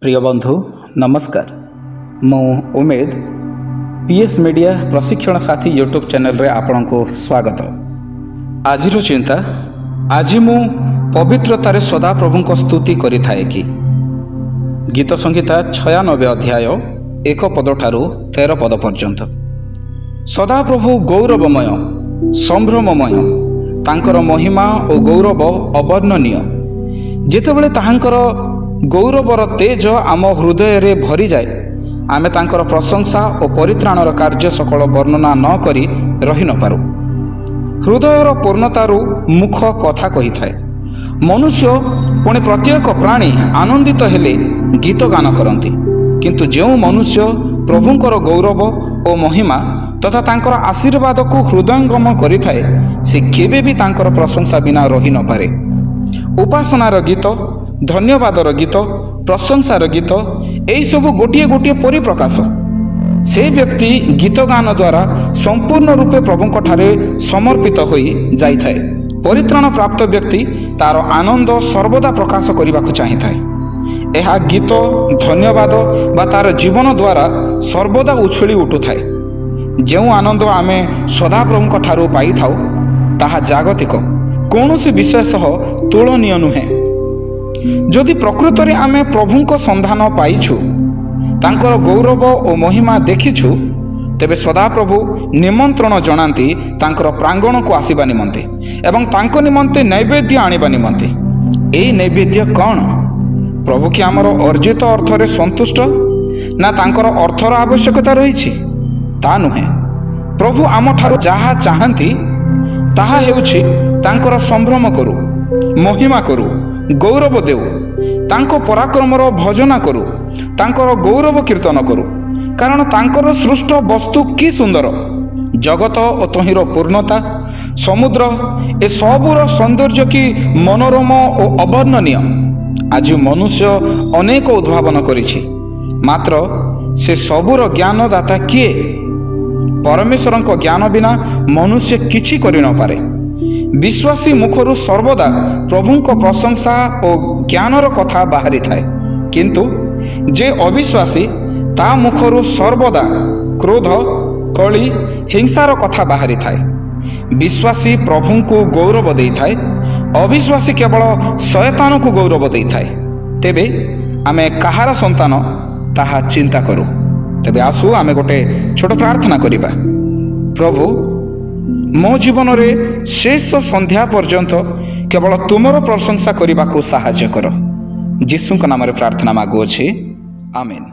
प्रिय बंधु नमस्कार। मु उमेद पीएस मीडिया प्रशिक्षण साथी यूट्यूब चैनल रे आपण को स्वागत। आज चिंता आज मु पवित्रतारे सदा प्रभु को स्तुति करि थाए कि गीत संहिता 96 अध्याय 1 पद ठारू 13 पद पर्यंत सदा प्रभु गौरवमय संभ्रममय तांकर महिमा और गौरव अवर्णनीय। जेतेबेले ताहांकर गौरवर तेज आम हृदय रे भरी जाए आमे तांकर प्रशंसा और परित्राणर कार्य सकल वर्णना न करी रही न पारू। हृदयर पूर्णतारू मुख कथा कही थाए। मनुष्य पुणे प्रत्येक प्राणी आनंदित हेले गीत गान करती, किंतु जो मनुष्य प्रभुंकर गौरव और महिमा तथा तांकर आशीर्वाद को हृदयंगम करि थाए से केबे भी तांकर प्रशंसा बिना रही न पारे। उपासनार गीत, धन्यवादर गीत, प्रशंसार गीत यही सब गोटे गोटे परिप्रकाश। से व्यक्ति गीत गान द्वारा संपूर्ण रूपे प्रभुंक ठारे समर्पित होई जाई थाए। परित्राण प्राप्त व्यक्ति तार आनंद सर्वदा प्रकाश करने को चाही थाए। यह गीत धन्यवाद बा तार जीवन द्वारा सर्वदा उछली उठु थाए। जो आनंद आमे सदा प्रभुंक ठारू पाई थाउ ताहा जागतिक कौनसी विषय सह तुलनीय नुहे। जदि प्रकृत रे आमे प्रभुंक संधान पाइछु, तांकर गौरव और महिमा देखिछु, तेबे सदा प्रभु निमंत्रण जनाती तांकर प्रांगण को आसीबा निमंते एवं तांको निमंते नैवेद्य आनिबा निमंते। एई नैवेद्य कौन? प्रभु कि आमर अर्जित अर्थ रे संतुष्ट ना तांकर अर्थर आवश्यकता रही? ता नुहे। प्रभु आम ठारू जहा चाहती ताहा हेउछि तांकर संभ्रम करू, महिमा करू, गौरव देऊ, तांको पराक्रमर भजना करू, तांकर गौरव कीर्तन करू। कारण तांकर सृष्ट वस्तु कि सुंदर। जगत और तहिर पूर्णता, समुद्र ए सबुर सौंदर्य कि मनोरम और अवर्णनीय। आज मनुष्य अनेक उद्भावन करिछि, मात्र से सबुर ज्ञानदाता किए? परमेश्वर ज्ञान बिना मनुष्य किछि करि न पारे। विश्वासी मुखरु सर्वदा प्रभुंक प्रशंसा और ज्ञानर कथा बाहरी थाए, किंतु जे अविश्वासी ता मुखरु सर्वदा क्रोध, कली, हिंसार कथा बाहरी थाए। विश्वासी प्रभु को गौरव देई थाए, अविश्वासी केवल शयतान को गौरव देई थाए। तेबे आमे कहार संतान ताहा चिंता करू। तेबे आसु आमे गोटे छोट प्रार्थना करिबा। प्रभु मो जीवन रे शेष संध्या पर्यंत केवल तुमर प्रशंसा करने को साहाय्य कर। यीशु नाम रे प्रार्थना मागुअछि, आमेन।